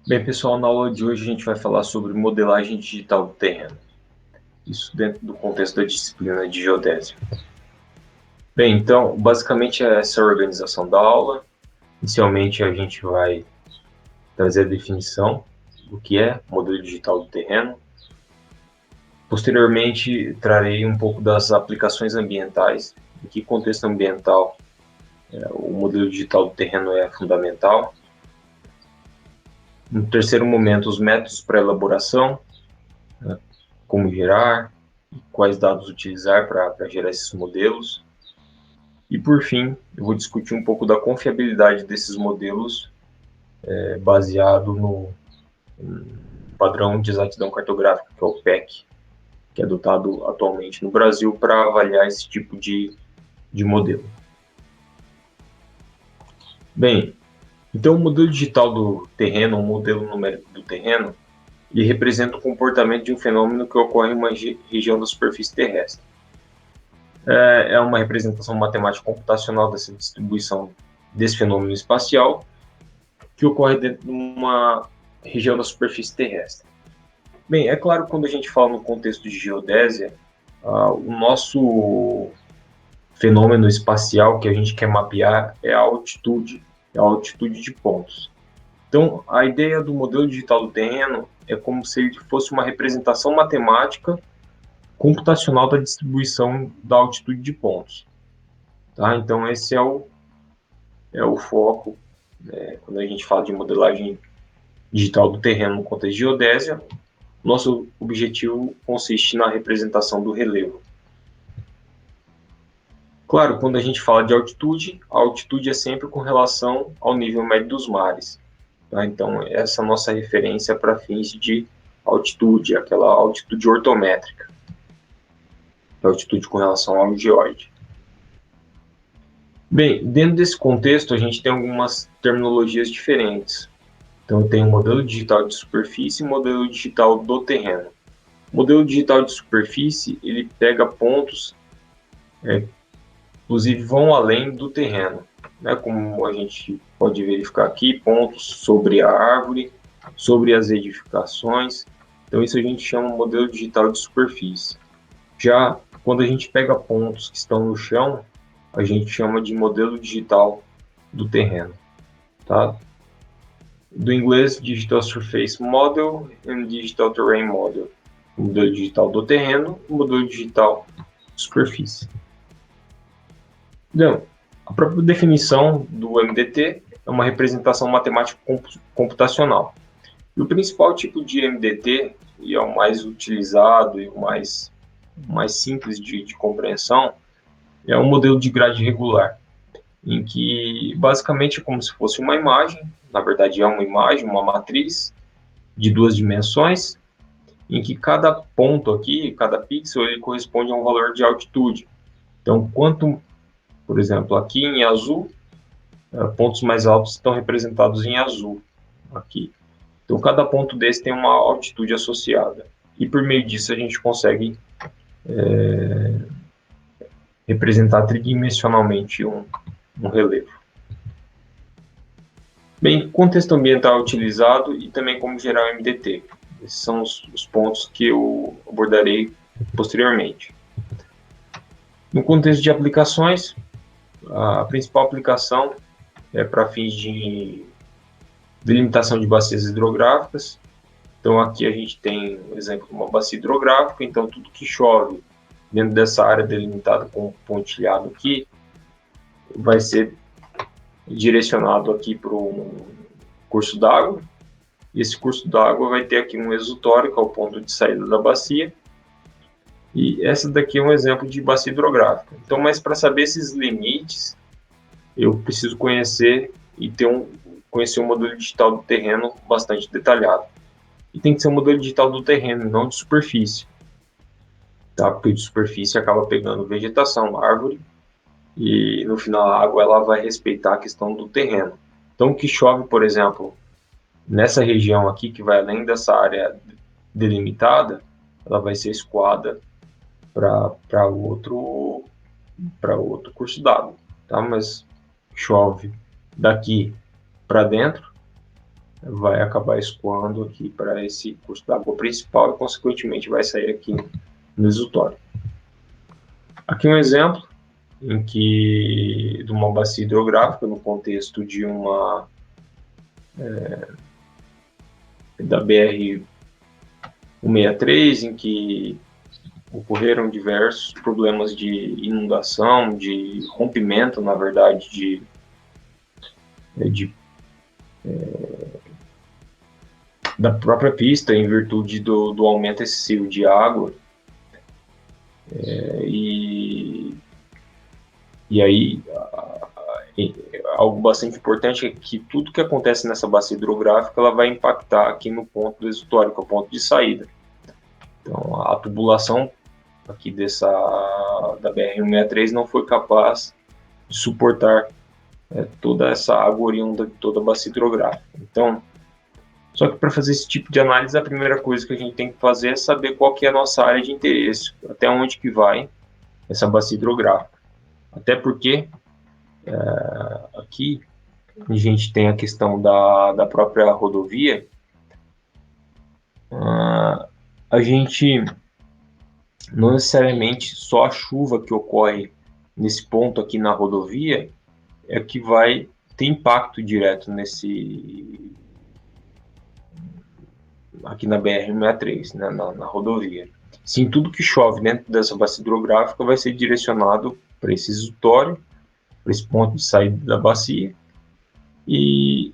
Bem, pessoal, na aula de hoje a gente vai falar sobre modelagem digital do terreno. Isso dentro do contexto da disciplina de geodésia. Bem, então, basicamente é essa a organização da aula. Inicialmente a gente vai trazer a definição do que é modelo digital do terreno. Posteriormente, trarei um pouco das aplicações ambientais, em que contexto ambiental o modelo digital do terreno é fundamental. No terceiro momento, os métodos para elaboração, como gerar, quais dados utilizar para gerar esses modelos. E, por fim, eu vou discutir um pouco da confiabilidade desses modelos baseado no padrão de exatidão cartográfica, que é o PEC, que é adotado atualmente no Brasil para avaliar esse tipo de modelo. Bem, então o modelo digital do terreno, o modelo numérico do terreno, ele representa o comportamento de um fenômeno que ocorre em uma região da superfície terrestre. É uma representação matemática computacional dessa distribuição desse fenômeno espacial que ocorre dentro de uma região da superfície terrestre. Bem, é claro que quando a gente fala no contexto de geodésia, o nosso fenômeno espacial que a gente quer mapear é a altitude de pontos. Então, a ideia do modelo digital do terreno é como se ele fosse uma representação matemática computacional da distribuição da altitude de pontos. Tá? Então, esse é o foco quando a gente fala de modelagem digital do terreno no contexto de geodésia. Nosso objetivo consiste na representação do relevo. Claro, quando a gente fala de altitude, a altitude é sempre com relação ao nível médio dos mares. Tá? Então, essa é a nossa referência para fins de altitude, aquela altitude ortométrica, a altitude com relação ao geóide. Bem, dentro desse contexto, a gente tem algumas terminologias diferentes. Então, tem o modelo digital de superfície e o modelo digital do terreno. O modelo digital de superfície, ele pega pontos, inclusive vão além do terreno, né? Como a gente pode verificar aqui, pontos sobre a árvore, sobre as edificações. Então, isso a gente chama de modelo digital de superfície. Já quando a gente pega pontos que estão no chão, a gente chama de modelo digital do terreno, tá? Do inglês, Digital Surface Model e Digital Terrain Model. O modelo digital do terreno e o modelo digital de superfície. Então, a própria definição do MDT é uma representação matemática computacional. E o principal tipo de MDT, e é o mais utilizado e o mais simples de compreensão, é um modelo de grade regular, em que basicamente é como se fosse uma imagem, na verdade é uma imagem, uma matriz de duas dimensões, em que cada ponto aqui, cada pixel, ele corresponde a um valor de altitude. Então, quanto, por exemplo, aqui em azul, pontos mais altos estão representados em azul, aqui. Então, cada ponto desse tem uma altitude associada. E por meio disso a gente consegue representar tridimensionalmente um relevo. Bem, contexto ambiental utilizado e também como gerar o MDT. Esses são os pontos que eu abordarei posteriormente. No contexto de aplicações, a principal aplicação é para fins de delimitação de bacias hidrográficas. Então, aqui a gente tem o exemplo de uma bacia hidrográfica. Então, tudo que chove dentro dessa área delimitada com um pontilhado aqui vai ser direcionado aqui para um curso d'água. E esse curso d'água vai ter aqui um exutório, que é o ponto de saída da bacia. E essa daqui é um exemplo de bacia hidrográfica. Então, mas para saber esses limites, eu preciso conhecer e conhecer um modelo digital do terreno bastante detalhado. E tem que ser um modelo digital do terreno, não de superfície. Tá? Porque de superfície acaba pegando vegetação, árvore, e no final a água ela vai respeitar a questão do terreno. Então, o que chove, por exemplo, nessa região aqui, que vai além dessa área delimitada, ela vai ser escoada para outro curso d'água, tá? Mas chove daqui para dentro, vai acabar escoando aqui para esse curso d'água principal e, consequentemente, vai sair aqui no exutório. Aqui um exemplo de uma bacia hidrográfica no contexto de da BR-163, em que ocorreram diversos problemas de inundação, de rompimento, na verdade, da própria pista, em virtude do aumento excessivo de água. E aí, algo bastante importante é que tudo que acontece nessa bacia hidrográfica ela vai impactar aqui no ponto do exutório, que é o ponto de saída. Então, a tubulação aqui da BR-163 não foi capaz de suportar toda essa água oriunda de toda a bacia hidrográfica. Então, só que para fazer esse tipo de análise, a primeira coisa que a gente tem que fazer é saber qual que é a nossa área de interesse, até onde que vai essa bacia hidrográfica. Até porque aqui a gente tem a questão da própria rodovia. A gente não necessariamente só a chuva que ocorre nesse ponto aqui na rodovia é que vai ter impacto direto aqui na BR-163, né, na rodovia. Sim, tudo que chove dentro dessa bacia hidrográfica vai ser direcionado para esse exutório, para esse ponto de saída da bacia, e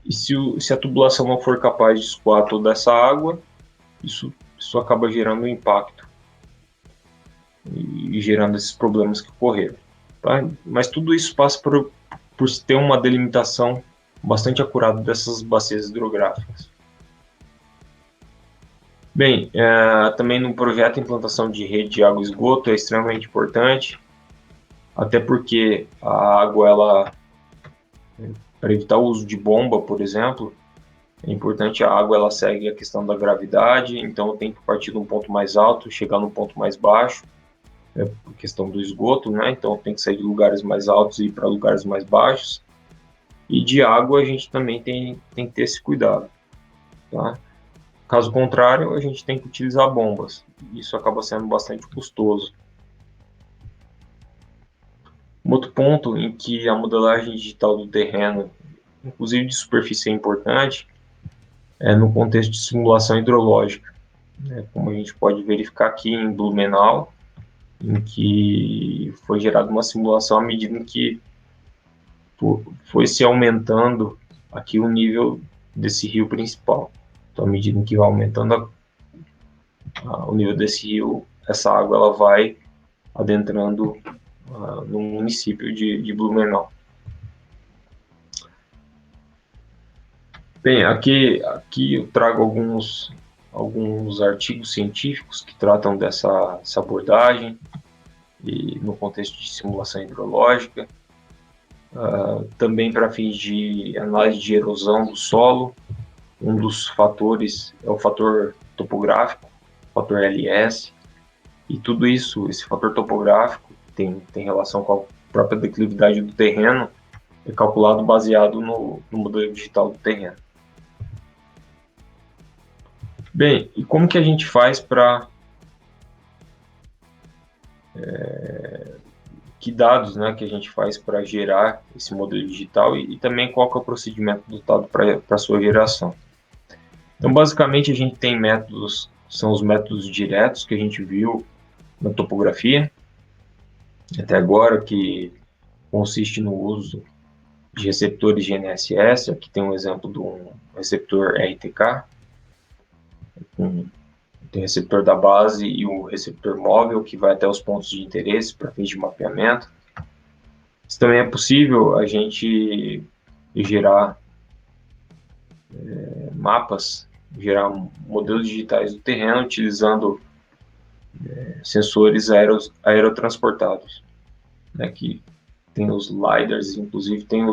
se a tubulação não for capaz de escoar toda essa água, isso acaba gerando um impacto e gerando esses problemas que ocorreram. Tá? Mas tudo isso passa por se ter uma delimitação bastante acurada dessas bacias hidrográficas. Bem, também no projeto de implantação de rede de água e esgoto é extremamente importante, até porque a água, para evitar o uso de bomba, por exemplo, é importante a água, ela segue a questão da gravidade, então tem que partir de um ponto mais alto, chegar num ponto mais baixo, por questão do esgoto, né? Então tem que sair de lugares mais altos e ir para lugares mais baixos. E de água a gente também tem que ter esse cuidado, tá? Caso contrário, a gente tem que utilizar bombas. Isso acaba sendo bastante custoso. Um outro ponto em que a modelagem digital do terreno, inclusive de superfície, é importante, é no contexto de simulação hidrológica. Como a gente pode verificar aqui em Blumenau, em que foi gerada uma simulação à medida em que foi se aumentando aqui o nível desse rio principal. Então, à medida em que vai aumentando o nível desse rio, essa água ela vai adentrando no município de Blumenau. Bem, aqui eu trago alguns artigos científicos que tratam dessa abordagem e no contexto de simulação hidrológica, também para fins de análise de erosão do solo. Um dos fatores é o fator topográfico, o fator LS, e tudo isso, esse fator topográfico tem relação com a própria declividade do terreno, é calculado baseado no modelo digital do terreno. Bem, e como que a gente faz para que dados, né, que a gente faz para gerar esse modelo digital e também qual que é o procedimento adotado para sua geração? Então, basicamente, a gente tem métodos, são os métodos diretos que a gente viu na topografia até agora, que consiste no uso de receptores GNSS. Aqui tem um exemplo de um receptor RTK, tem o receptor da base e o receptor móvel, que vai até os pontos de interesse para fins de mapeamento. Isso também é possível a gente gerar mapas, gerar modelos digitais do terreno utilizando sensores aerotransportados, né, que tem os LiDARs, inclusive tem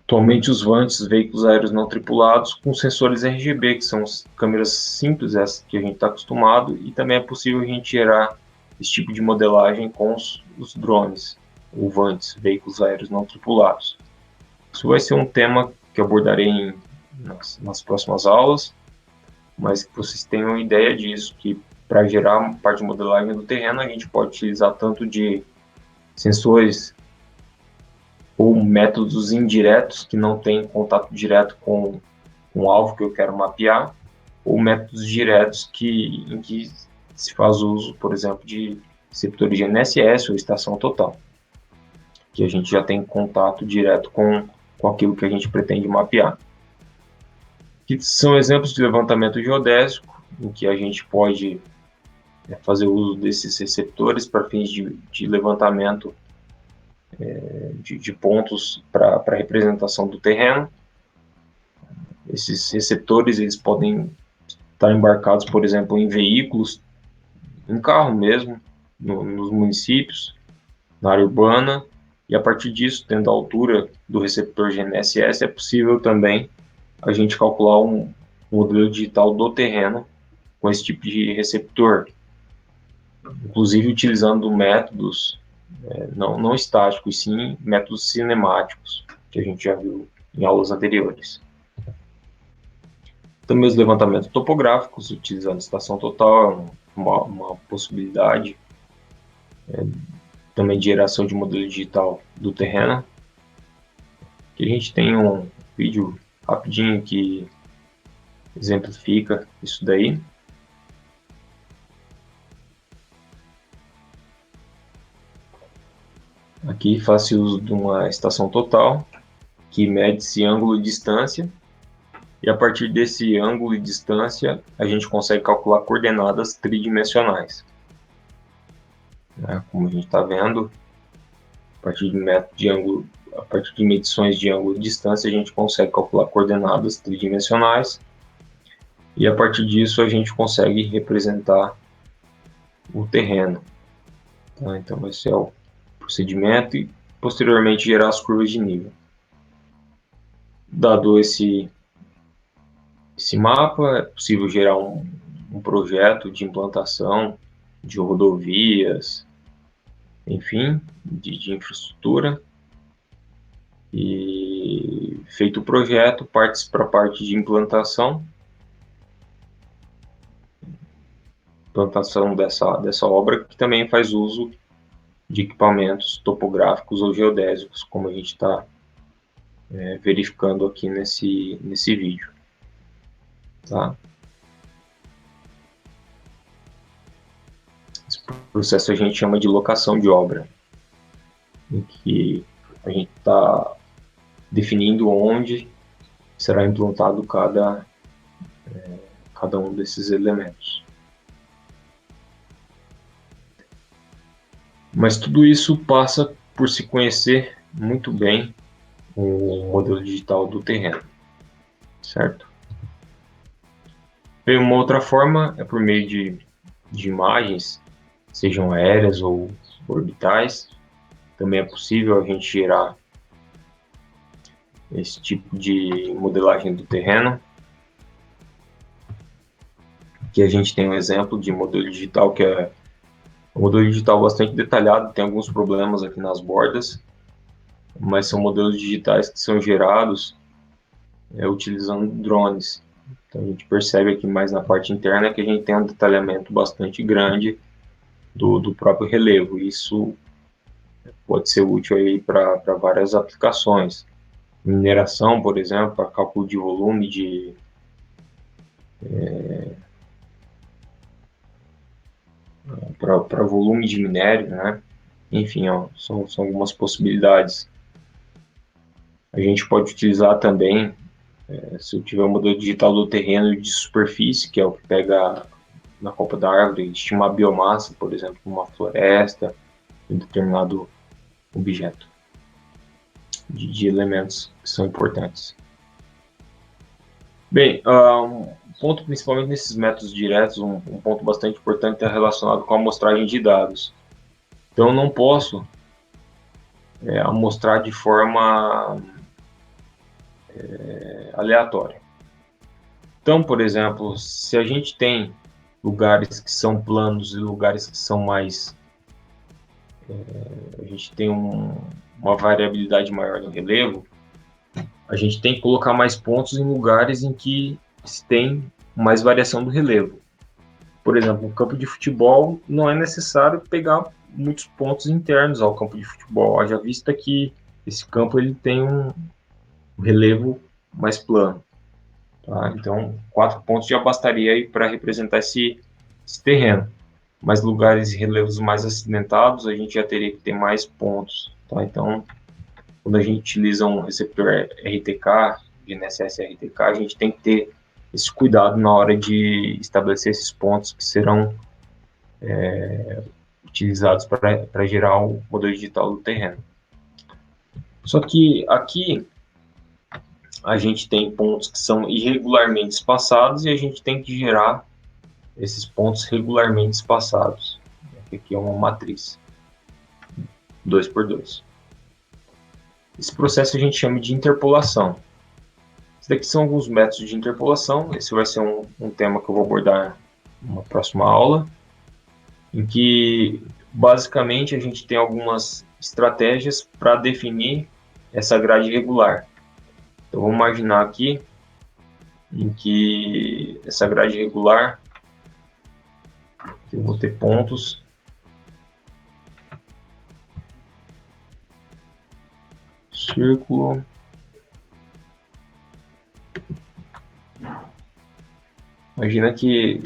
atualmente os VANTs, veículos aéreos não tripulados, com sensores RGB, que são câmeras simples, essas que a gente está acostumado, e também é possível a gente gerar esse tipo de modelagem com os drones, ou VANTs, veículos aéreos não tripulados. Isso vai ser um tema que abordarei nas próximas aulas, mas que vocês tenham uma ideia disso, que para gerar parte de modelagem do terreno, a gente pode utilizar tanto de sensores ou métodos indiretos, que não têm contato direto com o alvo que eu quero mapear, ou métodos diretos em que se faz uso, por exemplo, de receptores de GNSS ou estação total, que a gente já tem contato direto com aquilo que a gente pretende mapear. Que são exemplos de levantamento geodésico, em que a gente pode fazer uso desses receptores para fins de levantamento de pontos para a representação do terreno. Esses receptores eles podem estar embarcados, por exemplo, em veículos, em carro mesmo, nos municípios, na área urbana, e a partir disso, tendo a altura do receptor GNSS, é possível também a gente calcular um modelo digital do terreno com esse tipo de receptor, inclusive utilizando métodos não estáticos, sim métodos cinemáticos, que a gente já viu em aulas anteriores. Também os levantamentos topográficos, utilizando estação total, é uma possibilidade. Também de geração de modelo digital do terreno. Aqui a gente tem um vídeo rapidinho que exemplifica isso daí. Aqui faz-se uso de uma estação total, que mede esse ângulo e distância, e a partir desse ângulo e distância, a gente consegue calcular coordenadas tridimensionais. Como a gente está vendo, a partir de medições de ângulo e distância, a gente consegue calcular coordenadas tridimensionais, e a partir disso a gente consegue representar o terreno. Então esse é o procedimento, e posteriormente gerar as curvas de nível. Dado esse mapa, é possível gerar um projeto de implantação de rodovias, enfim, de infraestrutura. E feito o projeto, partes para a parte de implantação dessa obra, que também faz uso de equipamentos topográficos ou geodésicos, como a gente está verificando aqui nesse vídeo. Tá? Esse processo a gente chama de locação de obra, em que a gente está definindo onde será implantado cada um desses elementos. Mas tudo isso passa por se conhecer muito bem o modelo digital do terreno, certo? Bem, uma outra forma é por meio de imagens, sejam aéreas ou orbitais. Também é possível a gente gerar esse tipo de modelagem do terreno. Aqui a gente tem um exemplo de modelo digital que é um modelo digital bastante detalhado, tem alguns problemas aqui nas bordas, mas são modelos digitais que são gerados utilizando drones. Então a gente percebe aqui mais na parte interna que a gente tem um detalhamento bastante grande do próprio relevo. Isso pode ser útil aí para várias aplicações. Mineração, por exemplo, para cálculo de volume para volume de minério, né? Enfim, são algumas possibilidades. A gente pode utilizar também, se eu tiver um modelo digital do terreno de superfície, que é o que pega na copa da árvore, estimar a biomassa, por exemplo, uma floresta, um determinado objeto, de elementos que são importantes. Bem, um ponto principalmente nesses métodos diretos, um ponto bastante importante é relacionado com a amostragem de dados. Então, eu não posso amostrar de forma aleatória. Então, por exemplo, se a gente tem lugares que são planos e lugares que são mais... a gente tem uma variabilidade maior no relevo, a gente tem que colocar mais pontos em lugares em que se tem mais variação do relevo. Por exemplo, no campo de futebol, não é necessário pegar muitos pontos internos ao campo de futebol, haja vista que esse campo ele tem um relevo mais plano. Tá? Então, 4 pontos já bastaria para representar esse terreno. Mas lugares e relevos mais acidentados, a gente já teria que ter mais pontos. Tá? Então, quando a gente utiliza um receptor RTK, GNSS RTK, a gente tem que ter esse cuidado na hora de estabelecer esses pontos que serão utilizados para gerar o modelo digital do terreno. Só que aqui a gente tem pontos que são irregularmente espaçados e a gente tem que gerar esses pontos regularmente espaçados. Aqui é uma matriz 2x2. Esse processo a gente chama de interpolação. Esses daqui são alguns métodos de interpolação. Esse vai ser um tema que eu vou abordar numa próxima aula, em que basicamente a gente tem algumas estratégias para definir essa grade regular. Então vamos imaginar aqui em que essa grade regular, eu vou ter pontos círculo, imagina que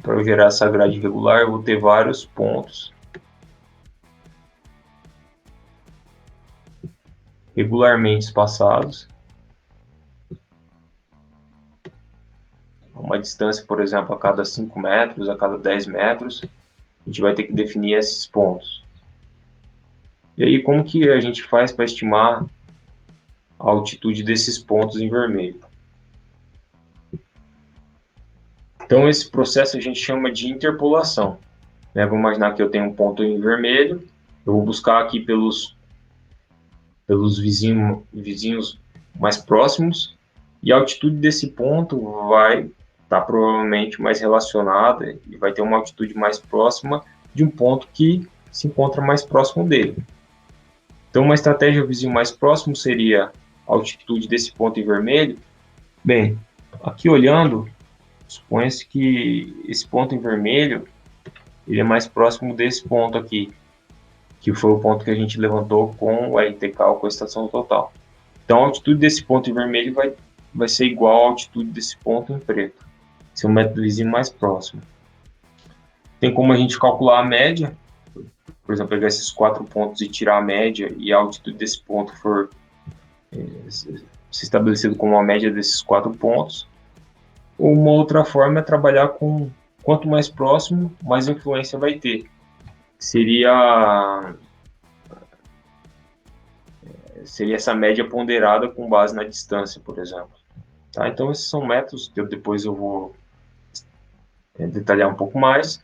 para eu gerar essa grade regular eu vou ter vários pontos regularmente espaçados, uma distância, por exemplo, a cada 5 metros, a cada 10 metros, a gente vai ter que definir esses pontos. E aí, como que a gente faz para estimar a altitude desses pontos em vermelho? Então, esse processo a gente chama de interpolação. Vamos imaginar que eu tenho um ponto em vermelho, eu vou buscar aqui pelos vizinhos mais próximos, e a altitude desse ponto vai estar provavelmente mais relacionada e vai ter uma altitude mais próxima de um ponto que se encontra mais próximo dele. Então, uma estratégia vizinho mais próximo seria a altitude desse ponto em vermelho. Bem, aqui olhando, supõe-se que esse ponto em vermelho ele é mais próximo desse ponto aqui, que foi o ponto que a gente levantou com o RTK, com a estação total. Então, a altitude desse ponto em vermelho vai ser igual à altitude desse ponto em preto. Esse é o método vizinho mais próximo. Tem como a gente calcular a média, por exemplo, pegar esses 4 pontos e tirar a média, e a altitude desse ponto for se estabelecido como a média desses 4 pontos. Ou uma outra forma é trabalhar com quanto mais próximo, mais influência vai ter. Seria essa média ponderada com base na distância, por exemplo. Tá? Então, esses são métodos que depois eu vou detalhar um pouco mais,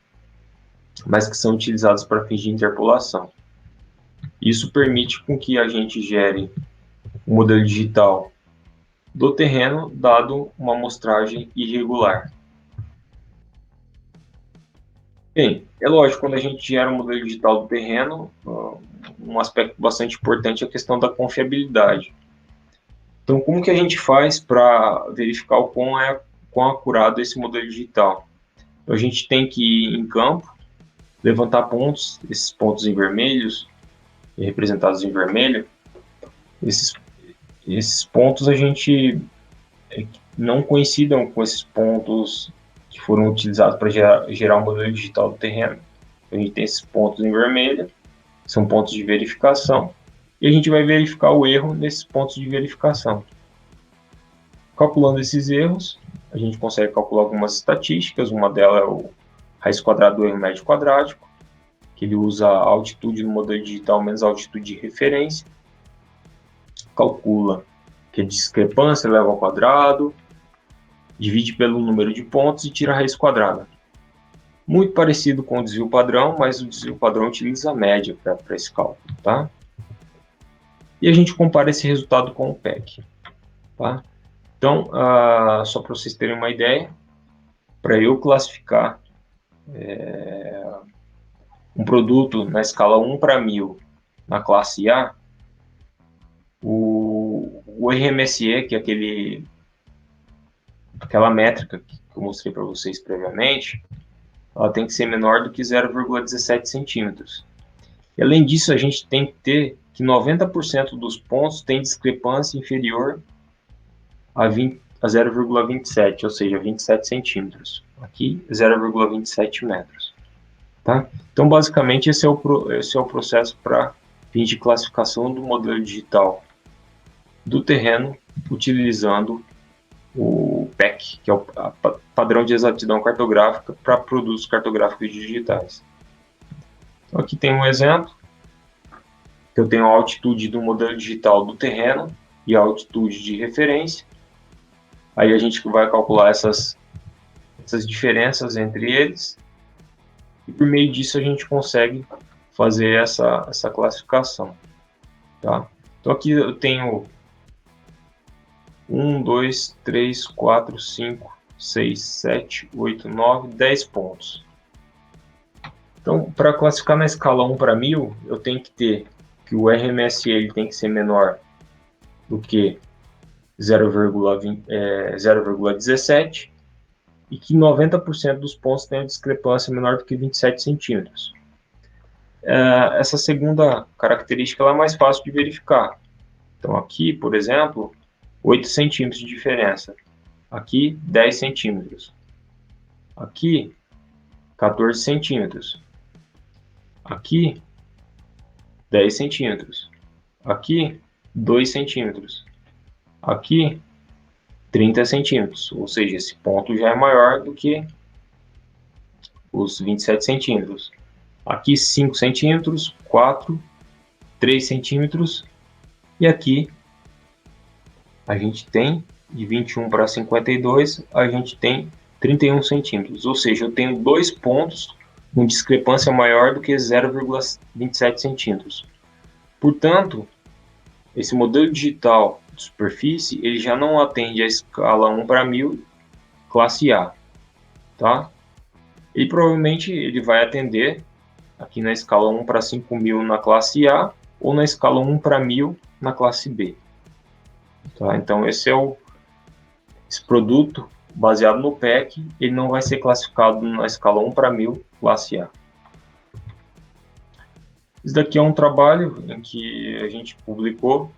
mas que são utilizados para fins de interpolação. Isso permite com que a gente gere um modelo digital do terreno, dado uma amostragem irregular. Bem, é lógico, quando a gente gera um modelo digital do terreno, um aspecto bastante importante é a questão da confiabilidade. Então, como que a gente faz para verificar o quão acurado é esse modelo digital? Então, a gente tem que ir em campo, levantar pontos, esses pontos em vermelhos, representados em vermelho. Esses pontos a gente não coincidam com esses pontos que foram utilizados para gerar um modelo digital do terreno. A gente tem esses pontos em vermelho, são pontos de verificação, e a gente vai verificar o erro nesses pontos de verificação. Calculando esses erros, a gente consegue calcular algumas estatísticas, uma delas é o raiz quadrada do erro médio quadrático, que ele usa a altitude do modelo digital menos a altitude de referência, calcula que a discrepância eleva ao quadrado, divide pelo número de pontos e tira a raiz quadrada. Muito parecido com o desvio padrão, mas o desvio padrão utiliza a média para esse cálculo, tá? E a gente compara esse resultado com o PEC, tá? Então, só para vocês terem uma ideia, para eu classificar um produto na escala 1 para 1000 na classe A, o o RMSE, que é aquela métrica que eu mostrei para vocês previamente, ela tem que ser menor do que 0,17 centímetros. E, além disso, a gente tem que ter que 90% dos pontos tem discrepância inferior a 0,27, ou seja, 27 centímetros. Aqui, 0,27 metros. Tá? Então, basicamente, esse é o processo para fins de classificação do modelo digital do terreno, utilizando o PEC, que é o padrão de exatidão cartográfica para produtos cartográficos digitais. Então, aqui tem um exemplo, que eu tenho a altitude do modelo digital do terreno e a altitude de referência. Aí a gente vai calcular essas diferenças entre eles, e por meio disso a gente consegue fazer essa classificação. Tá? Então aqui eu tenho 1, 2, 3, 4, 5, 6, 7, 8, 9, 10 pontos. Então, para classificar na escala 1 para 1000, eu tenho que ter que o RMSE ele tem que ser menor do que 0,17 e que 90% dos pontos tenham discrepância menor do que 27 centímetros. Essa segunda característica ela é mais fácil de verificar. Então, aqui, por exemplo, 8 centímetros de diferença. Aqui, 10 centímetros. Aqui, 14 centímetros. Aqui, 10 centímetros. Aqui, 2 centímetros. Aqui, 30 centímetros. Ou seja, esse ponto já é maior do que os 27 centímetros. Aqui, 5 centímetros, 4, 3 centímetros. E aqui, a gente tem, de 21 para 52, a gente tem 31 centímetros. Ou seja, eu tenho 2 pontos com discrepância maior do que 0,27 centímetros. Portanto, esse modelo digital de superfície, ele já não atende a escala 1 para 1000, classe A. Tá? E provavelmente ele vai atender aqui na escala 1 para 5000 na classe A, ou na escala 1 para 1000 na classe B. Tá? Então, esse produto baseado no PEC, ele não vai ser classificado na escala 1 para 1000, classe A. Isso daqui é um trabalho em que a gente publicou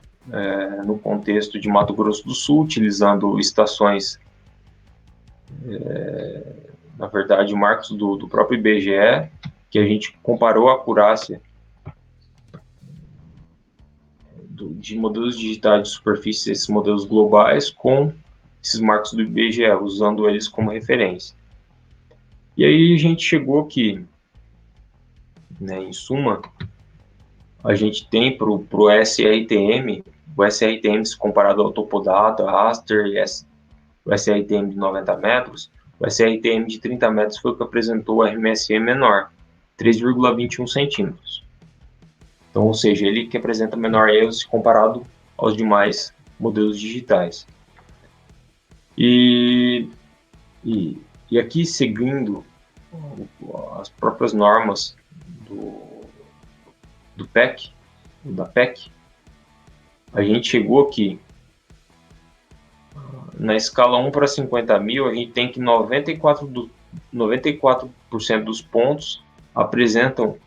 no contexto de Mato Grosso do Sul, utilizando estações, na verdade, marcos do próprio IBGE, que a gente comparou a acurácia de modelos digitais de superfície, esses modelos globais, com esses marcos do IBGE, usando eles como referência. E aí a gente chegou que, em suma, a gente tem para o SRTM, o SRTM se comparado ao Topodata, Raster e o SRTM de 90 metros, o SRTM de 30 metros foi o que apresentou o RMSE menor, 3,21 centímetros. Então, ou seja, ele que apresenta menor erro se comparado aos demais modelos digitais. E aqui, seguindo as próprias normas do PEC, da PEC, a gente chegou aqui na escala 1 para 50.000, a gente tem que 94% dos pontos apresentam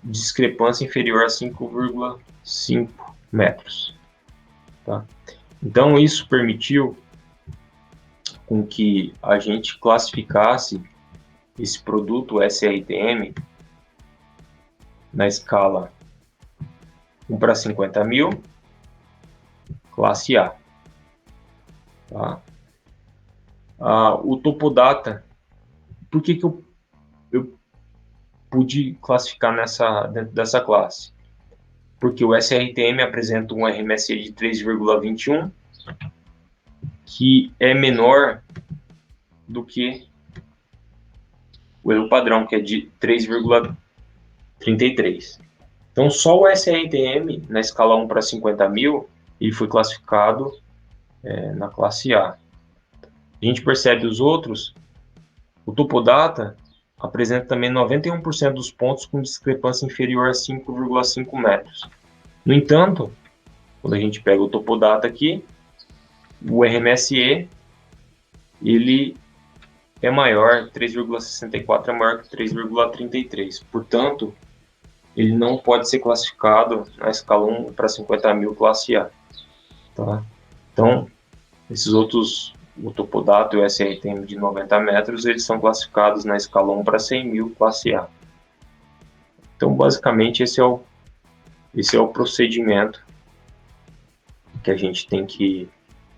discrepância inferior a 5,5 metros. Tá? Então, isso permitiu com que a gente classificasse esse produto SRTM na escala 1 para 50.000, classe A. Tá? O Topodata, por que eu pude classificar dentro dessa classe? Porque o SRTM apresenta um RMSE de 3,21, que é menor do que o erro padrão, que é de 3,33. Então, só o SRTM, na escala 1 para 50.000, ele foi classificado na classe A. A gente percebe os outros, o Topodata apresenta também 91% dos pontos com discrepância inferior a 5,5 metros. No entanto, Quando a gente pega o Topodata aqui, o RMSE, ele é maior, 3,64 é maior que 3,33. Portanto, ele não pode ser classificado na escala 1 para 50 mil classe A. Tá? Então, esses outros, o Topodata e o SRTM de 90 metros, eles são classificados na escala 1 para 100 mil classe A. Então, basicamente, esse é o procedimento que a gente tem que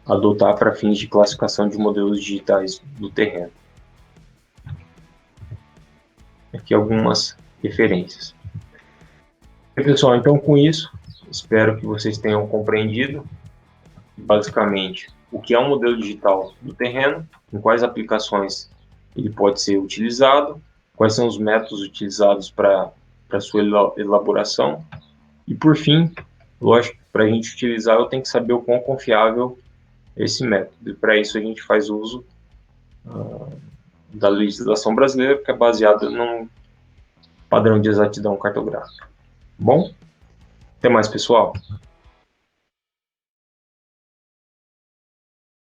adotar para fins de classificação de modelos digitais do terreno. Aqui algumas referências. E, pessoal, então com isso, espero que vocês tenham compreendido basicamente o que é um modelo digital do terreno, em quais aplicações ele pode ser utilizado, quais são os métodos utilizados para sua elaboração e, por fim, lógico, para a gente utilizar eu tenho que saber o quão confiável é esse método, e para isso a gente faz uso da legislação brasileira, que é baseada num padrão de exatidão cartográfica. Bom, até mais, pessoal.